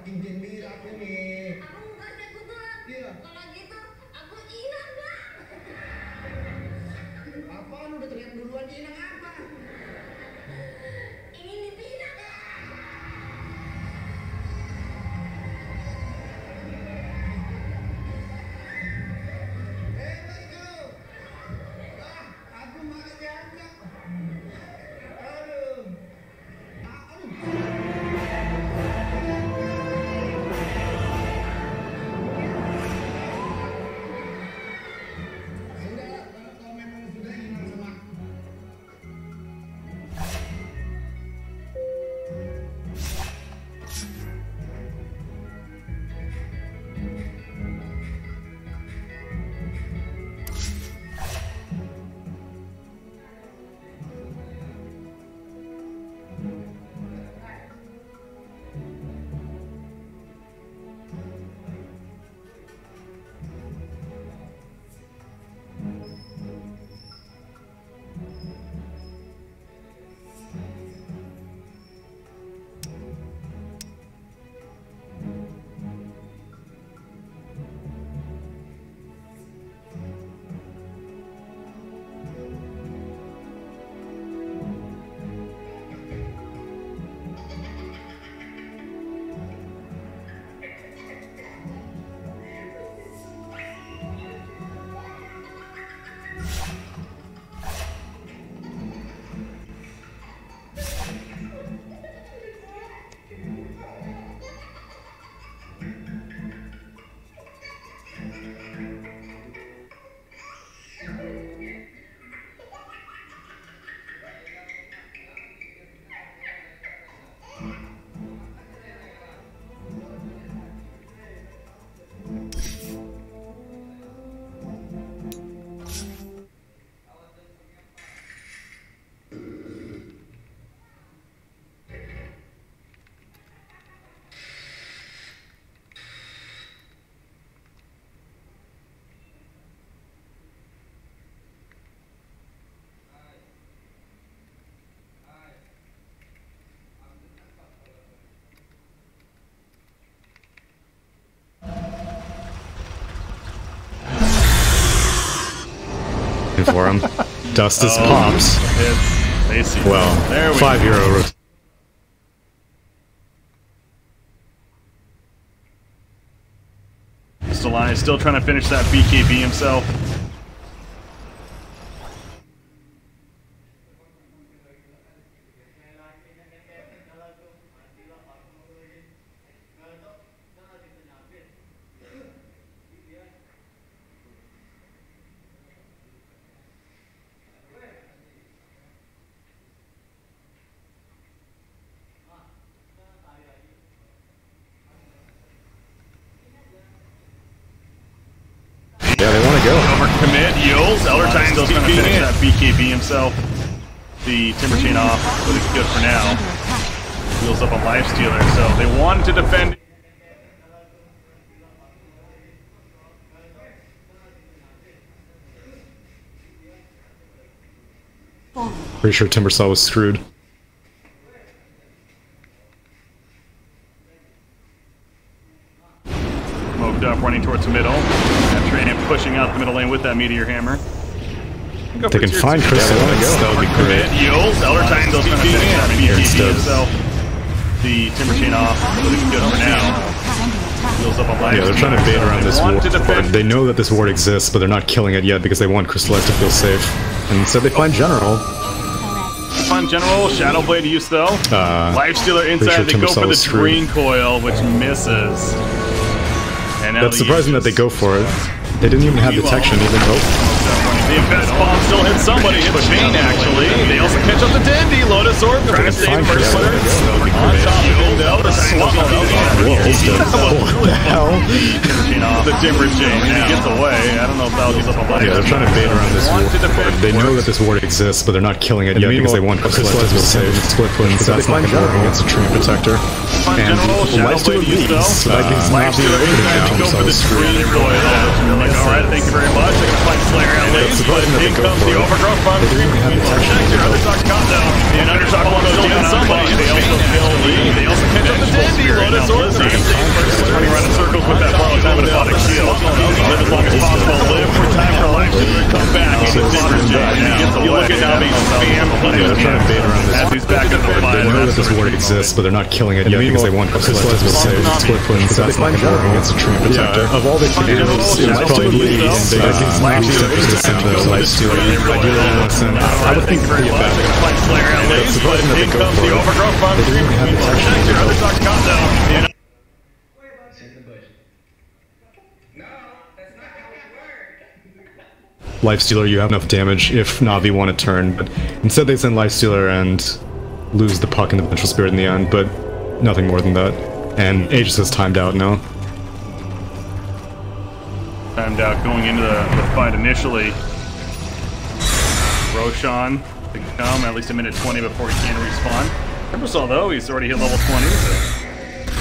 Saking gembira aku nih. Aku bukan kebetulan. Iya. Kalau gitu, aku hilang bang. Apaan udah teriak duluan, hilang apa? Ingin dipinang. Vega. Aku malah diangkat. Aduh. For him. Dust is pops. Well, €5. Still trying to finish that BKB himself. Yeah, they want to go. Overcommit, Yules. Elder Titan's still trying to finish that BKB himself. The Timber Chain off. Really good for now. Wheels up a Lifestealer, so they wanted to defend. Pretty sure Timbersaw was screwed. Moved up, running towards the middle. Train pushing out the middle lane with that Meteor Hammer. They can find Crystal. That would be great. Yules, Elder Titan's still trying to finish that BKB himself. The Timber Chain off. Really good for now. Wheels up a Lifestealer. Yeah, they're trying to bait around this ward. They know that this ward exists, but they're not killing it yet because they want Crystallize to feel safe. And instead they find General. Find General, Shadowblade use though. Lifestealer inside, they go for the Green Coil, which misses. And that's surprising that they go for it. They didn't even have detection, even though. The Invest Bomb still hits somebody, hits Bane actually. They also catch up to Dandy, Lotus Orb, trying to save first player. On top of it, swap on What the hell? the timber chain. When he gets away, I don't know if that'll use up a bunch. Yeah, they're trying to bait around this ward. They know that this ward exists, but they're not killing it yet because they want Crystallize to save split twins, so that's not going to work against a Tree Protector. And Lifestealer leaves, so that gives NaVi a way to catch themselves screwed. Like, alright, thank you very much. They're gonna find Slayer out late, but in comes the overgrowth from Protector. Underdog's caught though. And Underdog wants to kill somebody. They also kill Lee. They also catch up the Dandy. Lotus Orsi. Running around in circles with that borrowed time and aquatic shield. Live as long as possible. Live for time for life. Come back. He's a timber chain. You look at NaVi spam plenty of him as he's back up the line. They know that this ward exists, but they're not killing it yet because they want Crystallize to save split twins, so that's not going to work against a Tree Protector. Of all the candidates, It's probably NaVi to send the Lifestealer. Ideally, I want to send. I would think pretty bad. That's surprising that they go for it. They didn't even have protection. Underdog's caught though. No, that's not how it works. Lifestealer, you have enough damage if NaVi want to turn, but instead they send Lifestealer and lose the puck and the Vengeful Spirit in the end, but nothing more than that. And Aegis is timed out now. Timed out going into the fight initially. Roshan to come at least a minute 20 before he can respawn. Timbersaw though, he's already hit level 20, so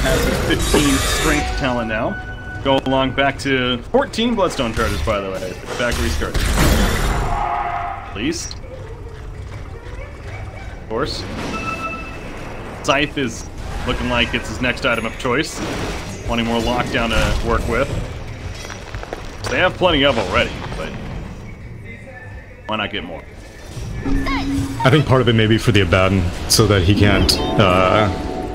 has his 15 strength talent now. Go along back to 14 Bloodstone charges, by the way. Back where he started. At least. Of course. Scythe is looking like it's his next item of choice. Wanting more lockdown to work with. So they have plenty of already, but why not get more? I think part of it may be for the Abaddon, so that he can't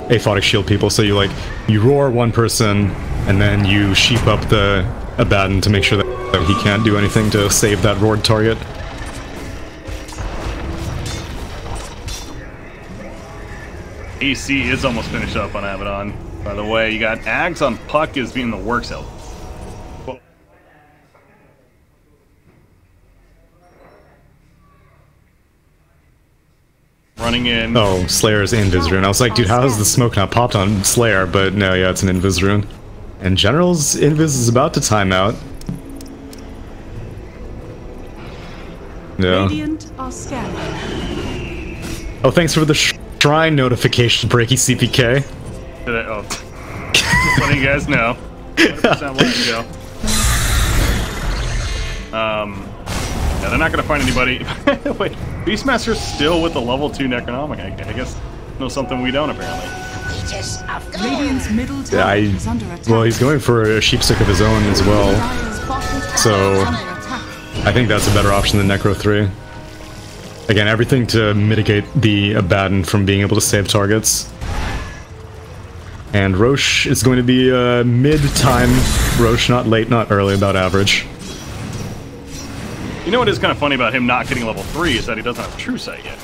aphotic shield people. So you roar one person, and then you sheep up the Abaddon to make sure that he can't do anything to save that roared target. AC is almost finished up on Abaddon. By the way, you got Ags on Puck is being the works out. Running in. Oh, Slayer's Invis rune. I was like, dude, how is the smoke not popped on Slayer? But no, yeah, it's an Invis rune. And General's Invis is about to time out. Yeah. Oh, thanks for the shrine notification, Breaky CPK. Oh, letting you guys know. 100% letting you go. Yeah, they're not gonna find anybody. Wait, Beastmaster's still with the level 2 Necronomic. I guess knows something we don't apparently. Radiant's middle tower is under attack. Well, he's going for a sheepstick of his own as well. So I think that's a better option than Necro 3. Again, everything to mitigate the Abaddon from being able to save targets. And Roche is going to be mid-time Roche, not late, not early, about average. You know what is kind of funny about him not getting level 3 is that he doesn't have True Sight yet.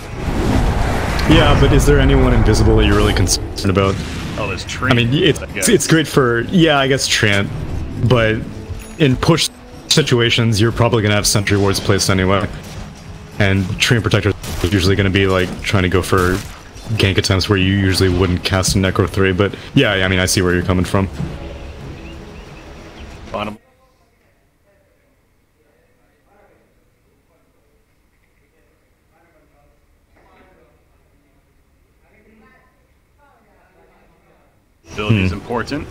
Yeah, but is there anyone invisible that you're really concerned about? Oh, there's Trent. I mean, it's great for, yeah, I guess Trent, but in push situations, you're probably going to have Sentry Wards placed anyway. And Tree and Protector is usually going to be like trying to go for gank attempts where you usually wouldn't cast a Necro 3, but yeah, I mean, I see where you're coming from. Bottom. Ability is important.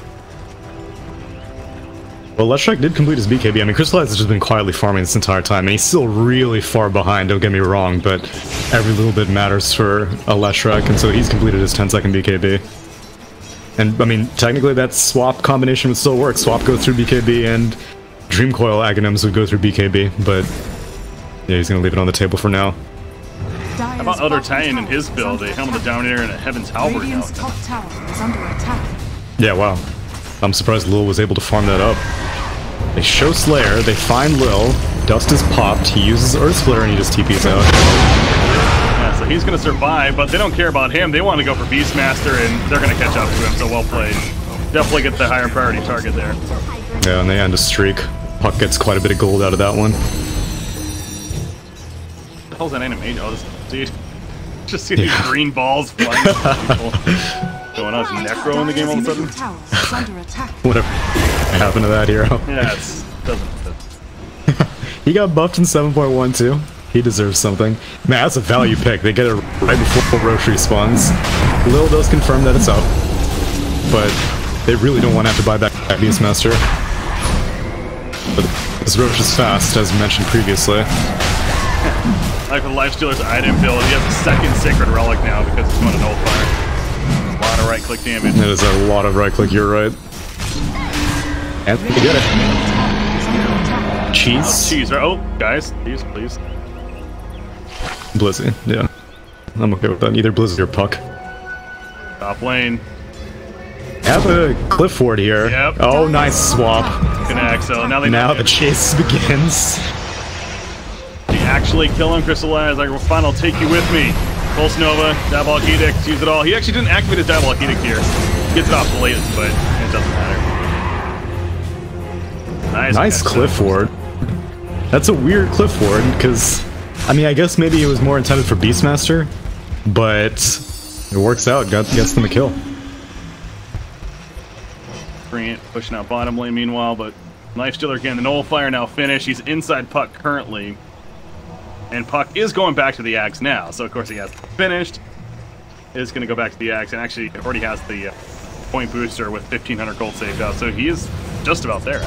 Well, Leshrac did complete his BKB. I mean, Crystallize has just been quietly farming this entire time, and he's still really far behind, don't get me wrong, but every little bit matters for a Leshrac, and so he's completed his 10-second BKB. And, I mean, technically that swap combination would still work. Swap goes through BKB, and Dream Coil Aghanims would go through BKB, but yeah, he's gonna leave it on the table for now. How about Elder Titan and his build? A Helm of the Dominator and a Heaven's Halberd now. Radiant's top tower is under attack. Yeah, wow. I'm surprised Lil was able to farm that up. They show Slayer, they find Lil, Dust is popped, he uses Earth Splitter and he just TPs out. Yeah, so he's gonna survive, but they don't care about him. They want to go for Beastmaster and they're gonna catch up to him, so well played. Definitely get the higher priority target there. Yeah, and they end a streak. Puck gets quite a bit of gold out of that one. What the hell's that animation? Oh, this dude. Just see these green balls flying at people. Going going on? Is Necro in the game all of a sudden? Middle tower is under attack. Whatever happened to that hero? Yeah, it doesn't. He got buffed in 7.12. He deserves something. Man, that's a value pick. They get it right before Roche respawns. Lil does confirm that it's up, but they really don't want to have to buy back that Beastmaster. But this Roche is fast, as mentioned previously. Like the Lifestealer's item build, he has a second Sacred Relic now because he's going to Nullfire. A lot of right-click damage. That is a lot of right-click, you're right. And we get it. Cheese? Oh, cheese, right? Oh, guys, please. Blizzy, yeah. I'm okay with that. Either Blizzy or Puck. Top lane. Have a Cliff Ward here. Yep. Oh, nice swap. Connect, so now they Now the chase begins. They actually kill him. Crystallize, like, fine, I'll take you with me. Pulse Nova, Diabolic Edict, use it all. He actually didn't activate his Diabolic Edict here. Gets it off late, but it doesn't matter. Nice Cliff Ward. That's a weird Cliff Ward, because, I mean, I guess maybe it was more intended for Beastmaster, but it works out, gets them a kill. Bring it, pushing out bottom lane meanwhile, but Lifestealer again, the Nullfire now finished. He's inside Puck currently. And Puck is going back to the Axe now, so of course he has finished. Is going to go back to the Axe, and actually already has the point booster with 1500 gold saved out, so he is just about there.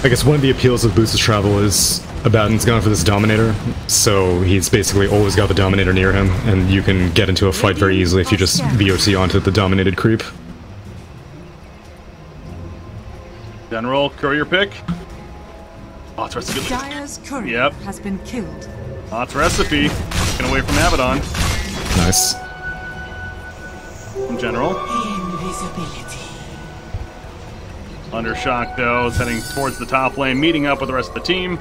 I guess one of the appeals of Boost's travel is Abaddon's gone for this Dominator, so he's basically always got the Dominator near him, and you can get into a fight very easily if you just VOC onto the Dominated creep. General, courier pick. Oh, it's recipe. Dire's courier has been killed. Oh, it's recipe. Taken away from Abaddon. Nice. From General. Invisibility. Under shock though, is heading towards the top lane, meeting up with the rest of the team.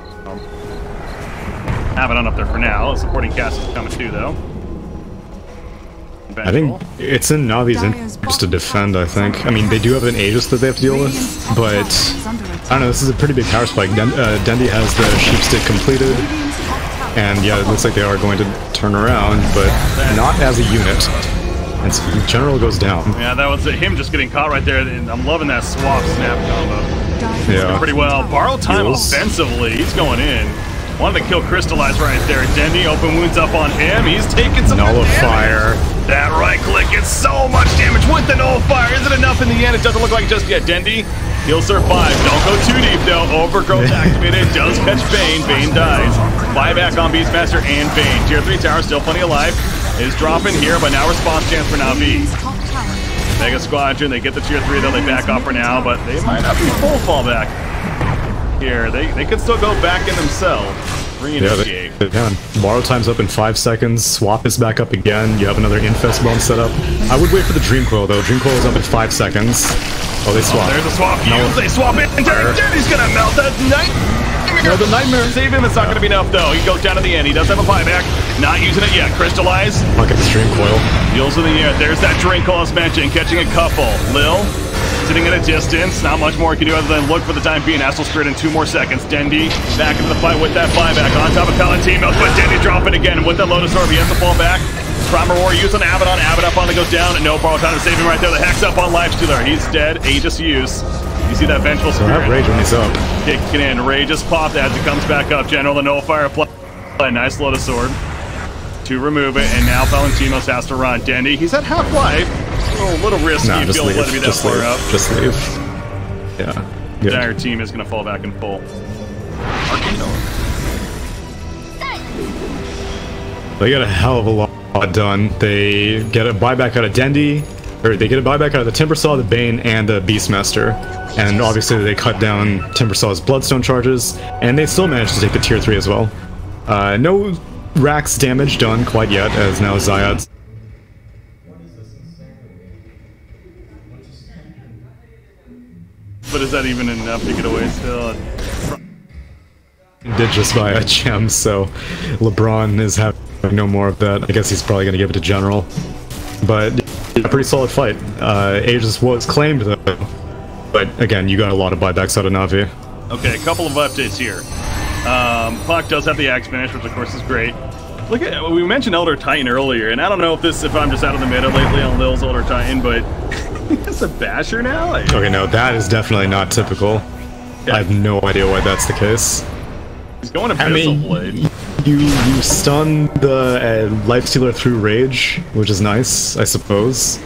Abaddon up there for now. Supporting cast is coming too though. I think it's in Navi's interest to defend, I think. I mean, they do have an Aegis that they have to deal with, but I don't know, this is a pretty big power spike. Dendi has the Sheepstick completed, and yeah, it looks like they are going to turn around, but not as a unit. And so General goes down. Yeah, that was him just getting caught right there, and I'm loving that swap snap combo. Yeah. Pretty well. Borrow time offensively, he's going in. Wanted to kill Crystallize right there. Dendi, open wounds up on him. He's taking some Nullifier. That right click is so much damage with the Nullifier. Is it enough in the end? It doesn't look like just yet. Dendi, he'll survive. Don't go too deep though. Overgrowth activated. Does catch Bane. Bane dies. Buyback on Beastmaster and Bane. Tier 3 tower still plenty alive. Is dropping here, but now response chance for NaVi. Vega Squadron, they get the tier 3 though. They back off for now, but they might not be full fallback. Here, they could still go back in themselves. Reinitiate. Yeah, they can. Borrow time's up in 5 seconds. Swap is back up again. You have another Infest bomb set up. I would wait for the Dream Coil though. Dream Coil is up in 5 seconds. Oh, they swap. There's a swap. They swap in. He's gonna melt that Nightmare. No, the Nightmare. Save him. It's not gonna be enough though. He goes down to the end. He does have a buyback. Not using it yet. Crystallize. I'll get the Dream Coil. Deals in the air. There's that Dream Coil as mentioned. Catching a couple. Lil. Sitting at a distance, not much more he can do other than look for the time being. Astral Spirit in 2 more seconds. Dendi back into the fight with that buyback on top of Palatino, but Dendi dropping again with the Lotus Orb. He has to fall back. Primal War used on Abaddon. Abaddon up on the goes down, and no borrow time to save him right there. The Hex up on Lifestealer. He's dead. Aegis use. You see that Vengeful Spirit. So have Rage when he's up. Kicking in. Rage just popped as he comes back up. General, the Nullfire play. Nice Lotus Sword to remove it, and now Valentinos has to run. Dendi, he's at half-life. A little risky. Nah, You feel let it be that far up. Just leave. Yeah. The entire team is going to fall back in full. They got a hell of a lot done. They get a buyback out of Dendi, or they get a buyback out of the Timbersaw, the Bane, and the Beastmaster. And obviously they cut down Timbersaw's Bloodstone charges, and they still managed to take the tier 3 as well. No Rax damage done quite yet, as now Zayad's. But is that even enough to get away still? Did just buy a gem, so LeBron is having no more of that. I guess he's probably going to give it to General. But a pretty solid fight. Aegis was claimed though, but again, you got a lot of buybacks out of NaVi. Okay, a couple of updates here. Puck does have the Axe finish, which of course is great. Look at, we mentioned Elder Titan earlier, and I don't know if I'm just out of the meta lately on Lil's Elder Titan, but it's a basher now? Like, okay, no, that is definitely not typical. Yeah. I have no idea why that's the case. He's going to Abyssal Blade. You stun the Lifestealer through Rage, which is nice, I suppose.